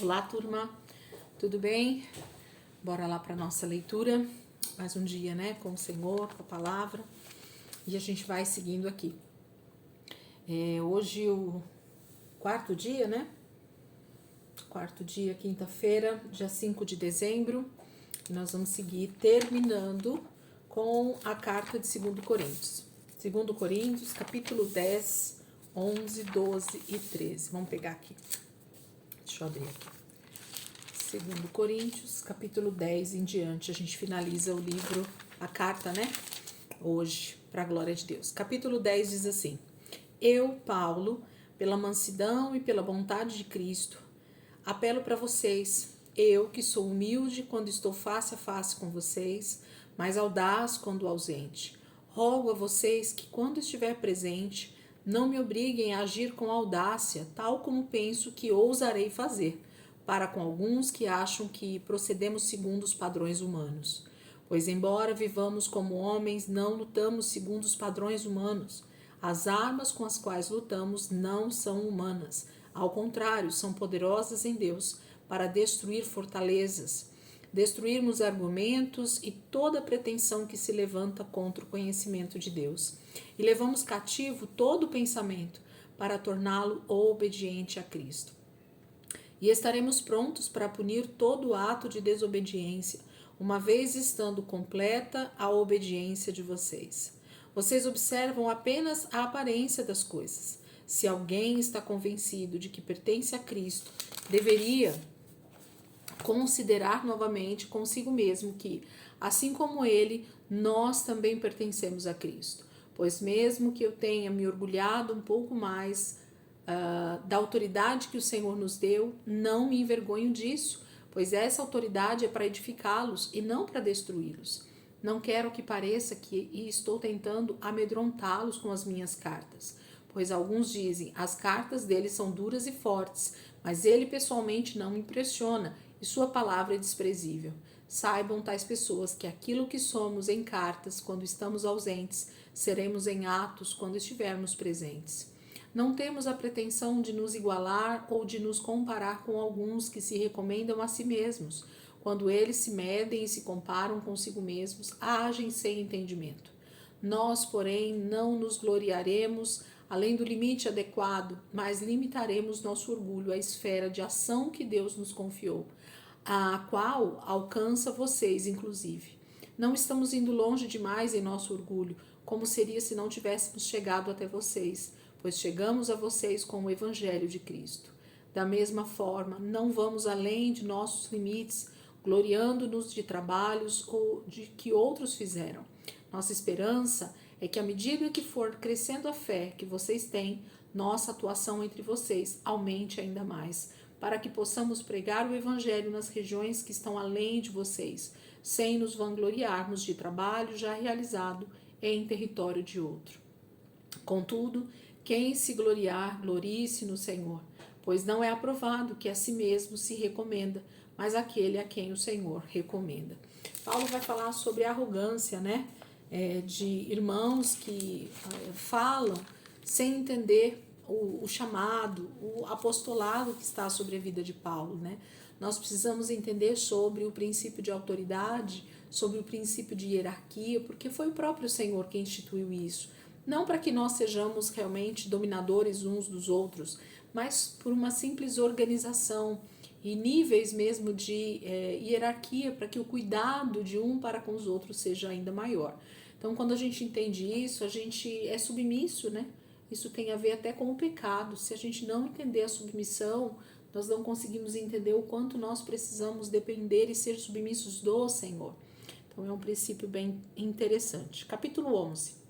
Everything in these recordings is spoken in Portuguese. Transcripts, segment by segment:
Olá, turma, tudo bem? Bora lá para nossa leitura. Mais um dia, né, com o Senhor, com a palavra. E a gente vai seguindo aqui. Hoje o quarto dia, né? Quarto dia, quinta-feira, dia 5 de dezembro. E nós vamos seguir terminando com a carta de 2 Coríntios. 2 Coríntios, capítulo 10, 11, 12 e 13. Vamos pegar aqui. Deixa eu abrir aqui. 2 Coríntios, capítulo 10 em diante, a gente finaliza o livro, a carta, né? Hoje, para a glória de Deus. Capítulo 10 diz assim: Eu, Paulo, pela mansidão e pela vontade de Cristo, apelo para vocês, eu que sou humilde quando estou face a face com vocês, mas audaz quando ausente. Rogo a vocês que, quando estiver presente, não me obriguem a agir com audácia, tal como penso que ousarei fazer, para com alguns que acham que procedemos segundo os padrões humanos. Pois, embora vivamos como homens, não lutamos segundo os padrões humanos. As armas com as quais lutamos não são humanas. Ao contrário, são poderosas em Deus para destruir fortalezas, destruirmos argumentos e toda pretensão que se levanta contra o conhecimento de Deus. E levamos cativo todo pensamento para torná-lo obediente a Cristo. E estaremos prontos para punir todo ato de desobediência, uma vez estando completa a obediência de vocês. Vocês observam apenas a aparência das coisas. Se alguém está convencido de que pertence a Cristo, deveria considerar novamente consigo mesmo que, assim como ele, nós também pertencemos a Cristo. Pois mesmo que eu tenha me orgulhado um pouco mais da autoridade que o Senhor nos deu, não me envergonho disso, pois essa autoridade é para edificá-los e não para destruí-los. Não quero que pareça que estou tentando amedrontá-los com as minhas cartas, pois alguns dizem, as cartas dele são duras e fortes, mas ele pessoalmente não me impressiona e sua palavra é desprezível. Saibam tais pessoas que aquilo que somos em cartas quando estamos ausentes, seremos em atos quando estivermos presentes. Não temos a pretensão de nos igualar ou de nos comparar com alguns que se recomendam a si mesmos. Quando eles se medem e se comparam consigo mesmos, agem sem entendimento. Nós, porém, não nos gloriaremos além do limite adequado, mas limitaremos nosso orgulho à esfera de ação que Deus nos confiou, a qual alcança vocês, inclusive. Não estamos indo longe demais em nosso orgulho, como seria se não tivéssemos chegado até vocês, pois chegamos a vocês com o Evangelho de Cristo. Da mesma forma, não vamos além de nossos limites, gloriando-nos de trabalhos ou de que outros fizeram. Nossa esperança é que, à medida que for crescendo a fé que vocês têm, nossa atuação entre vocês aumente ainda mais, para que possamos pregar o Evangelho nas regiões que estão além de vocês, sem nos vangloriarmos de trabalho já realizado em território de outro. Contudo, quem se gloriar, glorie-se no Senhor, pois não é aprovado que a si mesmo se recomenda, mas aquele a quem o Senhor recomenda. Paulo vai falar sobre a arrogância, né? De irmãos que falam sem entender o chamado, o apostolado que está sobre a vida de Paulo, né? Nós precisamos entender sobre o princípio de autoridade, sobre o princípio de hierarquia, porque foi o próprio Senhor quem instituiu isso. Não para que nós sejamos realmente dominadores uns dos outros, mas por uma simples organização e níveis mesmo de hierarquia, para que o cuidado de um para com os outros seja ainda maior. Então, quando a gente entende isso, a gente é submisso, né? Isso tem a ver até com o pecado. Se a gente não entender a submissão, nós não conseguimos entender o quanto nós precisamos depender e ser submissos do Senhor. Então, é um princípio bem interessante. Capítulo 11.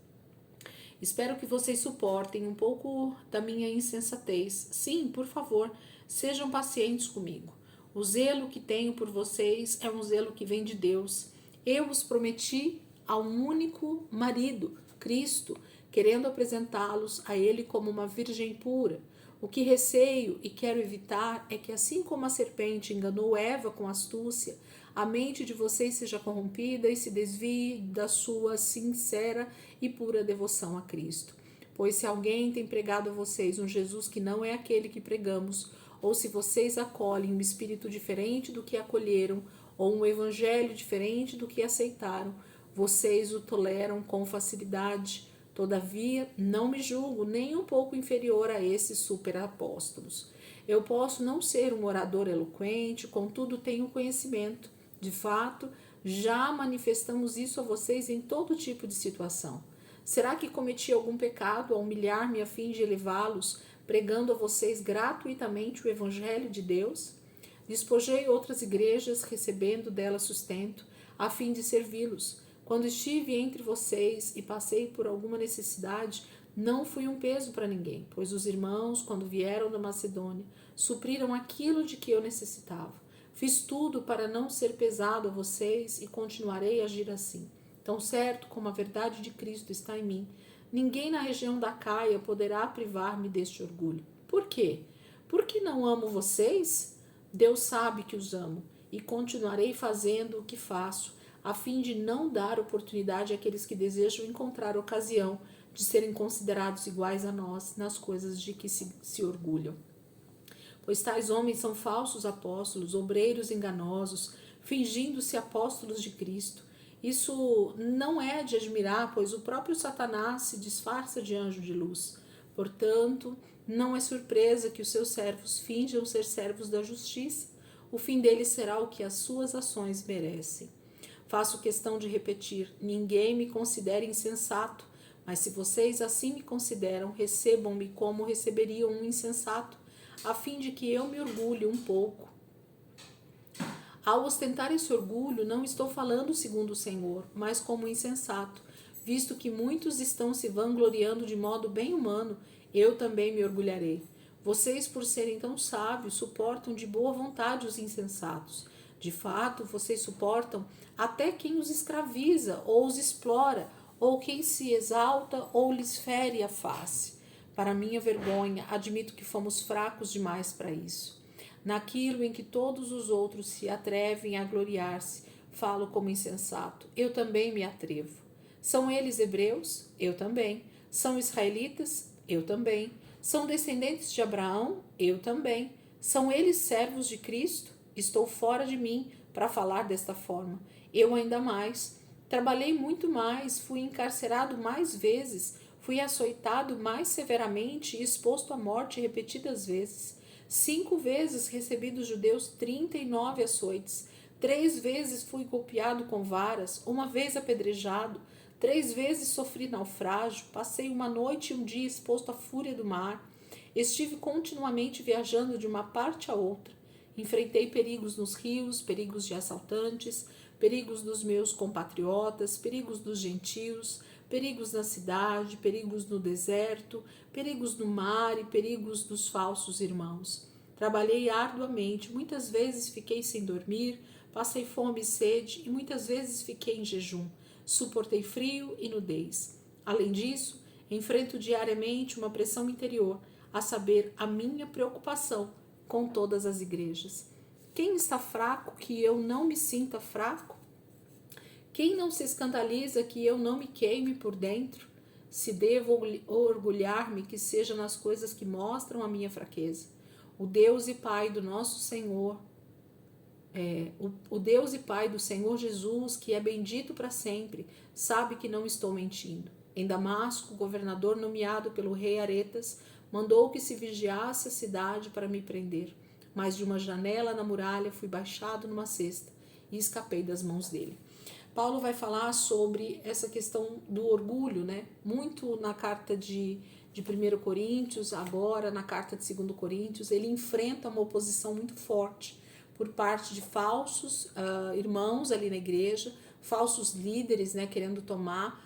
Espero que vocês suportem um pouco da minha insensatez. Sim, por favor, sejam pacientes comigo. O zelo que tenho por vocês é um zelo que vem de Deus. Eu os prometi a um único marido, Cristo, querendo apresentá-los a Ele como uma virgem pura. O que receio e quero evitar é que, assim como a serpente enganou Eva com astúcia, a mente de vocês seja corrompida e se desvie da sua sincera e pura devoção a Cristo. Pois se alguém tem pregado a vocês um Jesus que não é aquele que pregamos, ou se vocês acolhem um espírito diferente do que acolheram, ou um evangelho diferente do que aceitaram, vocês o toleram com facilidade. Todavia, não me julgo nem um pouco inferior a esses superapóstolos. Eu posso não ser um orador eloquente, contudo tenho conhecimento. De fato, já manifestamos isso a vocês em todo tipo de situação. Será que cometi algum pecado ao humilhar-me a fim de elevá-los, pregando a vocês gratuitamente o Evangelho de Deus? Despojei outras igrejas, recebendo delas sustento, a fim de servi-los. Quando estive entre vocês e passei por alguma necessidade, não fui um peso para ninguém, pois os irmãos, quando vieram da Macedônia, supriram aquilo de que eu necessitava. Fiz tudo para não ser pesado a vocês e continuarei a agir assim. Tão certo como a verdade de Cristo está em mim, ninguém na região da Caia poderá privar-me deste orgulho. Por quê? Porque não amo vocês? Deus sabe que os amo e continuarei fazendo o que faço, a fim de não dar oportunidade àqueles que desejam encontrar ocasião de serem considerados iguais a nós nas coisas de que se orgulham. Pois tais homens são falsos apóstolos, obreiros enganosos, fingindo-se apóstolos de Cristo. Isso não é de admirar, pois o próprio Satanás se disfarça de anjo de luz. Portanto, não é surpresa que os seus servos finjam ser servos da justiça. O fim deles será o que as suas ações merecem. Faço questão de repetir, ninguém me considere insensato, mas se vocês assim me consideram, recebam-me como receberiam um insensato, a fim de que eu me orgulhe um pouco. Ao ostentar esse orgulho, não estou falando segundo o Senhor, mas como insensato, visto que muitos estão se vangloriando de modo bem humano, eu também me orgulharei. Vocês, por serem tão sábios, suportam de boa vontade os insensatos. De fato, vocês suportam até quem os escraviza ou os explora, ou quem se exalta ou lhes fere a face. Para minha vergonha, admito que fomos fracos demais para isso. Naquilo em que todos os outros se atrevem a gloriar-se, falo como insensato. Eu também me atrevo. São eles hebreus? Eu também. São israelitas? Eu também. São descendentes de Abraão? Eu também. São eles servos de Cristo? Estou fora de mim para falar desta forma. Eu ainda mais. Trabalhei muito mais, fui encarcerado mais vezes, fui açoitado mais severamente e exposto à morte repetidas vezes. 5 vezes recebi dos judeus 39 açoites. 3 vezes fui golpeado com varas, 1 vez apedrejado. 3 vezes sofri naufrágio, passei uma noite e um dia exposto à fúria do mar. Estive continuamente viajando de uma parte a outra. Enfrentei perigos nos rios, perigos de assaltantes, perigos dos meus compatriotas, perigos dos gentios, perigos na cidade, perigos no deserto, perigos no mar e perigos dos falsos irmãos. Trabalhei arduamente, muitas vezes fiquei sem dormir, passei fome e sede e muitas vezes fiquei em jejum. Suportei frio e nudez. Além disso, enfrento diariamente uma pressão interior, a saber, a minha preocupação com todas as igrejas. Quem está fraco que eu não me sinta fraco? Quem não se escandaliza que eu não me queime por dentro? Se devo orgulhar-me, que seja nas coisas que mostram a minha fraqueza. O Deus e Pai do nosso Senhor, o Deus e Pai do Senhor Jesus, que é bendito para sempre, sabe que não estou mentindo. Em Damasco, o governador nomeado pelo rei Aretas mandou que se vigiasse a cidade para me prender, mas de uma janela na muralha fui baixado numa cesta e escapei das mãos dele. Paulo vai falar sobre essa questão do orgulho, né? Muito na carta de 1 Coríntios, agora na carta de 2 Coríntios, ele enfrenta uma oposição muito forte por parte de falsos irmãos ali na igreja, falsos líderes, né, querendo tomar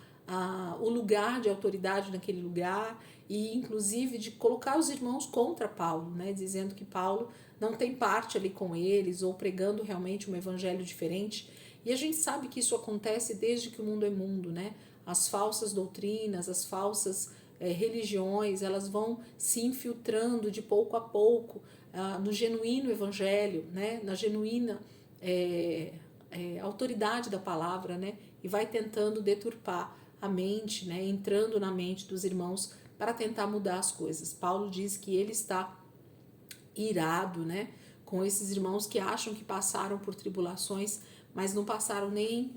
o lugar de autoridade naquele lugar e inclusive de colocar os irmãos contra Paulo, né, dizendo que Paulo não tem parte ali com eles ou pregando realmente um evangelho diferente. E a gente sabe que isso acontece desde que o mundo é mundo, né? As falsas doutrinas, as falsas religiões, elas vão se infiltrando de pouco a pouco no genuíno evangelho, né? Na genuína autoridade da palavra, né? E vai tentando deturpar a mente, né? Entrando na mente dos irmãos para tentar mudar as coisas. Paulo diz que ele está irado, né, com esses irmãos que acham que passaram por tribulações, mas não passaram nem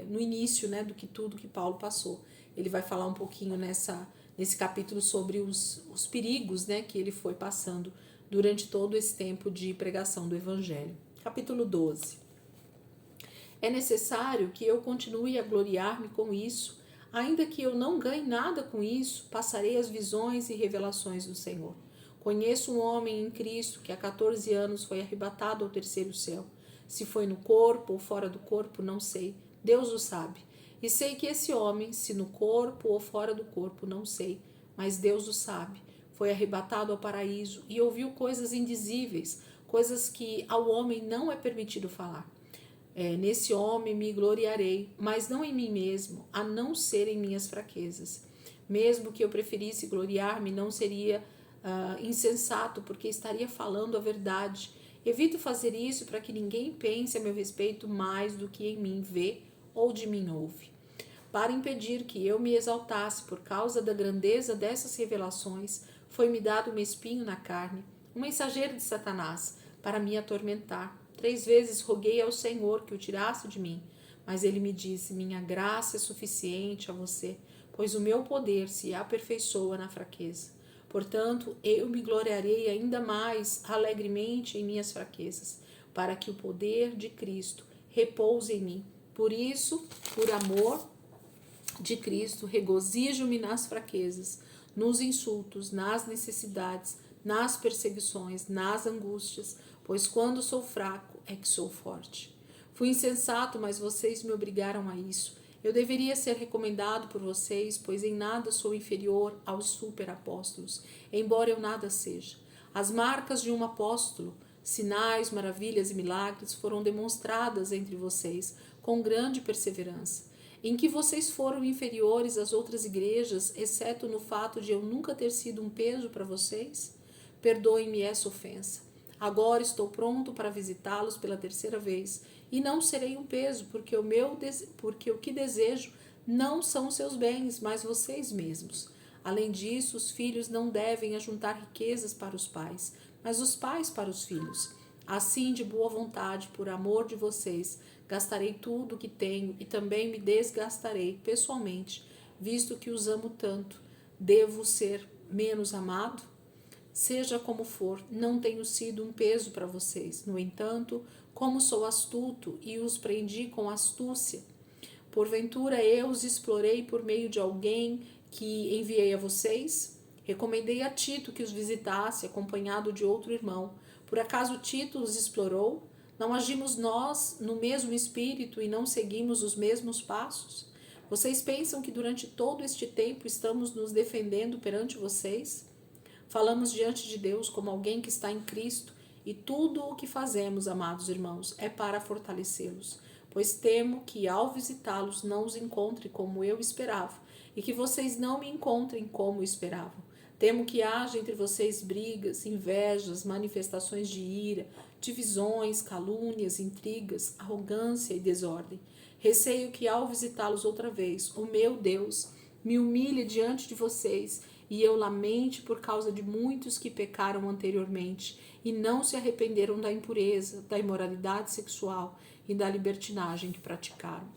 no início, né, do que tudo que Paulo passou. Ele vai falar um pouquinho nesse capítulo sobre os perigos, né, que ele foi passando durante todo esse tempo de pregação do Evangelho. Capítulo 12. É necessário que eu continue a gloriar-me com isso, ainda que eu não ganhe nada com isso, passarei as visões e revelações do Senhor. Conheço um homem em Cristo que há 14 anos foi arrebatado ao terceiro céu. Se foi no corpo ou fora do corpo, não sei. Deus o sabe. E sei que esse homem, se no corpo ou fora do corpo, não sei, mas Deus o sabe. Foi arrebatado ao paraíso e ouviu coisas indizíveis, coisas que ao homem não é permitido falar. Nesse homem me gloriarei, mas não em mim mesmo, a não ser em minhas fraquezas. Mesmo que eu preferisse gloriar-me, não seria insensato, porque estaria falando a verdade. Evito fazer isso para que ninguém pense a meu respeito mais do que em mim vê ou de mim ouve. Para impedir que eu me exaltasse por causa da grandeza dessas revelações, foi-me dado um espinho na carne, um mensageiro de Satanás, para me atormentar. 3 vezes roguei ao Senhor que o tirasse de mim, mas ele me disse: minha graça é suficiente a você, pois o meu poder se aperfeiçoa na fraqueza. Portanto, eu me gloriarei ainda mais alegremente em minhas fraquezas, para que o poder de Cristo repouse em mim. Por isso, por amor de Cristo, regozijo-me nas fraquezas, nos insultos, nas necessidades, nas perseguições, nas angústias, pois quando sou fraco é que sou forte. Fui insensato, mas vocês me obrigaram a isso. Eu deveria ser recomendado por vocês, pois em nada sou inferior aos superapóstolos, embora eu nada seja. As marcas de um apóstolo, sinais, maravilhas e milagres foram demonstradas entre vocês com grande perseverança. Em que vocês foram inferiores às outras igrejas, exceto no fato de eu nunca ter sido um peso para vocês? Perdoem-me essa ofensa. Agora estou pronto para visitá-los pela 3ª vez, e não serei um peso, porque o que desejo não são seus bens, mas vocês mesmos. Além disso, os filhos não devem ajuntar riquezas para os pais, mas os pais para os filhos. Assim, de boa vontade, por amor de vocês, gastarei tudo o que tenho e também me desgastarei pessoalmente, visto que os amo tanto. Devo ser menos amado? Seja como for, não tenho sido um peso para vocês. No entanto, como sou astuto e os prendi com astúcia, porventura eu os explorei por meio de alguém que enviei a vocês? Recomendei a Tito que os visitasse, acompanhado de outro irmão. Por acaso Tito os explorou? Não agimos nós no mesmo espírito e não seguimos os mesmos passos? Vocês pensam que durante todo este tempo estamos nos defendendo perante vocês? Falamos diante de Deus como alguém que está em Cristo, e tudo o que fazemos, amados irmãos, é para fortalecê-los, pois temo que ao visitá-los não os encontre como eu esperava, e que vocês não me encontrem como esperavam. Temo que haja entre vocês brigas, invejas, manifestações de ira, divisões, calúnias, intrigas, arrogância e desordem. Receio que ao visitá-los outra vez, o meu Deus me humilhe diante de vocês e eu lamente por causa de muitos que pecaram anteriormente e não se arrependeram da impureza, da imoralidade sexual e da libertinagem que praticaram.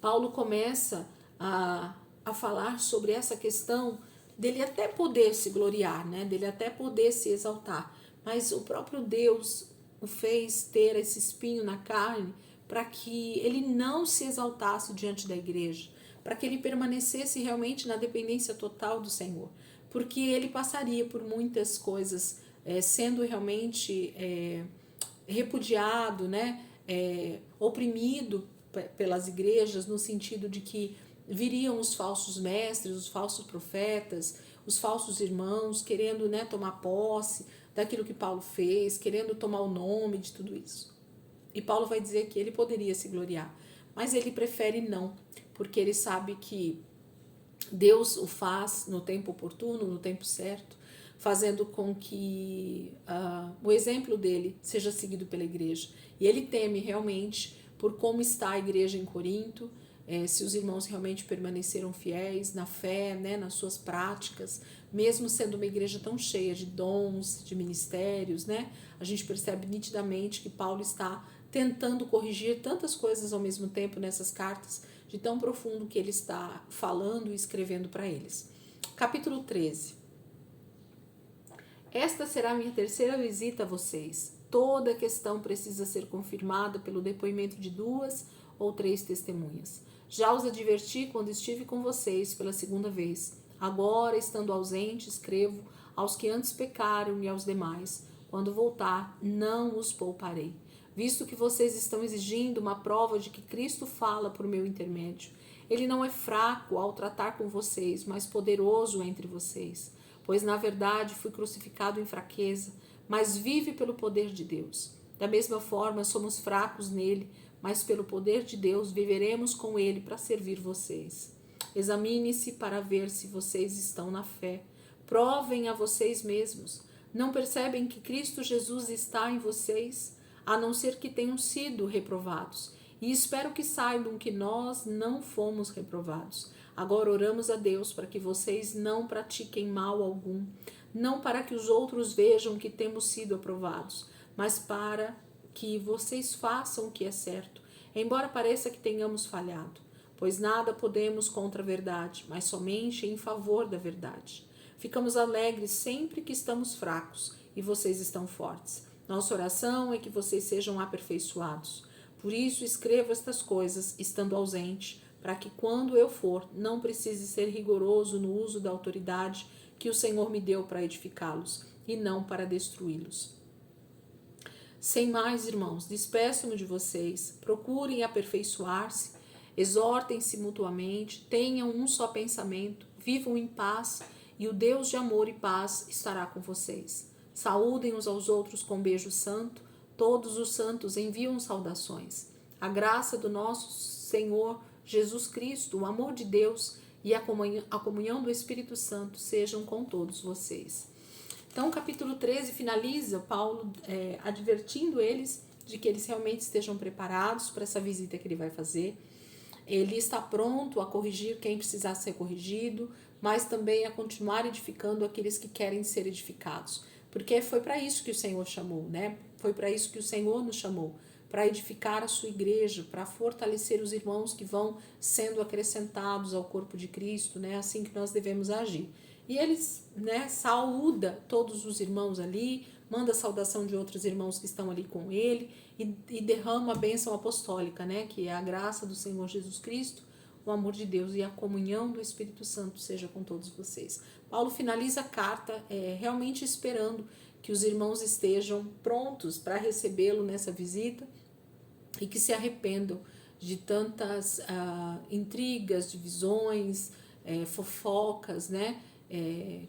Paulo começa a falar sobre essa questão dele até poder se gloriar, né? Dele até poder se exaltar, mas o próprio Deus o fez ter esse espinho na carne para que ele não se exaltasse diante da igreja, para que ele permanecesse realmente na dependência total do Senhor, porque ele passaria por muitas coisas, sendo realmente repudiado, né? Oprimido pelas igrejas, no sentido de que viriam os falsos mestres, os falsos profetas, os falsos irmãos, querendo, né, tomar posse daquilo que Paulo fez, querendo tomar o nome de tudo isso. E Paulo vai dizer que ele poderia se gloriar, mas ele prefere não, porque ele sabe que Deus o faz no tempo oportuno, no tempo certo, fazendo com que o exemplo dele seja seguido pela igreja. E ele teme realmente por como está a igreja em Corinto, se os irmãos realmente permaneceram fiéis na fé, né, nas suas práticas, mesmo sendo uma igreja tão cheia de dons, de ministérios, né? A gente percebe nitidamente que Paulo está tentando corrigir tantas coisas ao mesmo tempo nessas cartas, de tão profundo que ele está falando e escrevendo para eles. Capítulo 13. Esta será a minha terceira visita a vocês. Toda questão precisa ser confirmada pelo depoimento de 2 ou 3 testemunhas. Já os adverti quando estive com vocês pela segunda vez. Agora, estando ausente, escrevo aos que antes pecaram e aos demais. Quando voltar, não os pouparei. Visto que vocês estão exigindo uma prova de que Cristo fala por meu intermédio. Ele não é fraco ao tratar com vocês, mas poderoso entre vocês. Pois, na verdade, fui crucificado em fraqueza, mas vive pelo poder de Deus. Da mesma forma, somos fracos nele, mas pelo poder de Deus viveremos com ele para servir vocês. Examine-se para ver se vocês estão na fé. Provem a vocês mesmos. Não percebem que Cristo Jesus está em vocês, a não ser que tenham sido reprovados. E espero que saibam que nós não fomos reprovados. Agora oramos a Deus para que vocês não pratiquem mal algum, não para que os outros vejam que temos sido aprovados, mas para que vocês façam o que é certo, embora pareça que tenhamos falhado. Pois nada podemos contra a verdade, mas somente em favor da verdade. Ficamos alegres sempre que estamos fracos e vocês estão fortes. Nossa oração é que vocês sejam aperfeiçoados. Por isso escrevo estas coisas, estando ausente, para que quando eu for, não precise ser rigoroso no uso da autoridade que o Senhor me deu para edificá-los, e não para destruí-los. Sem mais, irmãos, despeço-me de vocês, procurem aperfeiçoar-se, exortem-se mutuamente, tenham um só pensamento, vivam em paz, e o Deus de amor e paz estará com vocês. Saúdem uns aos outros com beijo santo, todos os santos enviam saudações. A graça do nosso Senhor Jesus Cristo, o amor de Deus e a comunhão do Espírito Santo sejam com todos vocês. Então, o capítulo 13 finaliza Paulo advertindo eles de que eles realmente estejam preparados para essa visita que ele vai fazer. Ele está pronto a corrigir quem precisar ser corrigido, mas também a continuar edificando aqueles que querem ser edificados. Porque foi para isso que o Senhor chamou, né? Foi para isso que o Senhor nos chamou, para edificar a sua igreja, para fortalecer os irmãos que vão sendo acrescentados ao corpo de Cristo, né? Assim que nós devemos agir. E eles, né, saúda todos os irmãos ali, manda a saudação de outros irmãos que estão ali com ele e derrama a bênção apostólica, né, que é a graça do Senhor Jesus Cristo, o amor de Deus e a comunhão do Espírito Santo seja com todos vocês. Paulo finaliza a carta realmente esperando que os irmãos estejam prontos para recebê-lo nessa visita e que se arrependam de tantas intrigas, divisões, fofocas, né?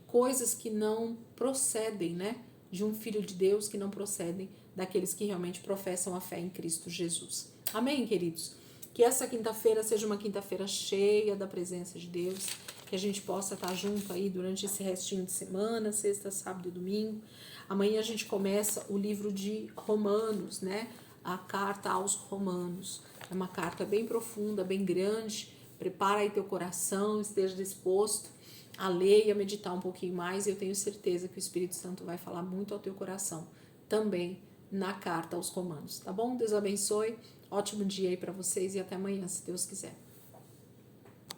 Coisas que não procedem, né? De um filho de Deus, que não procedem daqueles que realmente professam a fé em Cristo Jesus. Amém, queridos? Que essa quinta-feira seja uma quinta-feira cheia da presença de Deus, que a gente possa estar junto aí durante esse restinho de semana, sexta, sábado e domingo. Amanhã a gente começa o livro de Romanos, né? A carta aos Romanos. É uma carta bem profunda, bem grande. Prepara aí teu coração, esteja disposto a ler e a meditar um pouquinho mais. Eu tenho certeza que o Espírito Santo vai falar muito ao teu coração também na carta aos Romanos, tá bom? Deus abençoe. Ótimo dia aí para vocês e até amanhã, se Deus quiser.